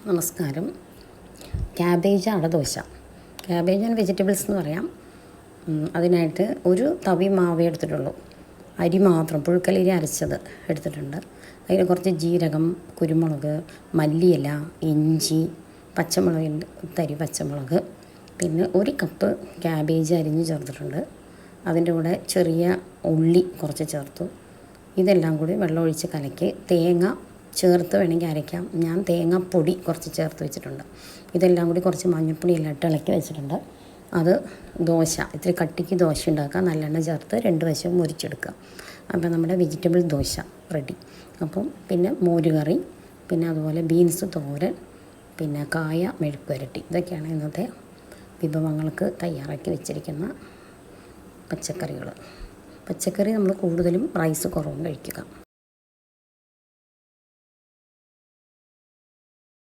നമസ്കാരം. Cabbage ada dosa. Cabbage and vegetables എന്ന് പറയാം. അതിനായിട്ട് ഒരു തവി മാവേ എടുത്തിട്ടുള്ളൂ. അരി മാത്രം പുഴുക്കലരി അരച്ചത് എടുത്തിട്ടുണ്ട്. അതിന് കുറച്ച് ജീരകം, കുരുമുളക്, മല്ലിയില, ഇഞ്ചി, പച്ചമുളകിൻ്റെ തരി പച്ചമുളക്, പിന്നെ ഒരു കപ്പ് ക്യാബേജ് അരിഞ്ഞ് ചേർത്തിട്ടുണ്ട്. അതിൻ്റെ കൂടെ ചെറിയ ഉള്ളി കുറച്ച് ചേർത്തു. ഇതെല്ലാം കൂടി വെള്ളമൊഴിച്ച് കലക്കി തേങ്ങ ചേർത്ത് വേണമെങ്കിൽ അരയ്ക്കാം. ഞാൻ തേങ്ങാപ്പൊടി കുറച്ച് ചേർത്ത് വെച്ചിട്ടുണ്ട്. ഇതെല്ലാം കൂടി കുറച്ച് മഞ്ഞൾപ്പൊടി എല്ലാം ഇട്ട് ഇളക്കി വെച്ചിട്ടുണ്ട്. അത് ദോശ ഇത്തിരി കട്ടിക്ക് ദോശ ഉണ്ടാക്കുക. നല്ലെണ്ണ ചേർത്ത് രണ്ട് വശവും മുരിച്ചെടുക്കുക. അപ്പോൾ നമ്മുടെ വെജിറ്റബിൾ ദോശ റെഡി. അപ്പം പിന്നെ മോരുകറി, പിന്നെ അതുപോലെ ബീൻസ് തോരൻ, പിന്നെ കായ മെഴുക്കുവരട്ടി. ഇതൊക്കെയാണ് ഇന്നത്തെ വിഭവങ്ങൾക്ക് തയ്യാറാക്കി വെച്ചിരിക്കുന്ന പച്ചക്കറികൾ. പച്ചക്കറി നമ്മൾ കൂടുതലും റൈസ് കുറവും കഴിക്കുക.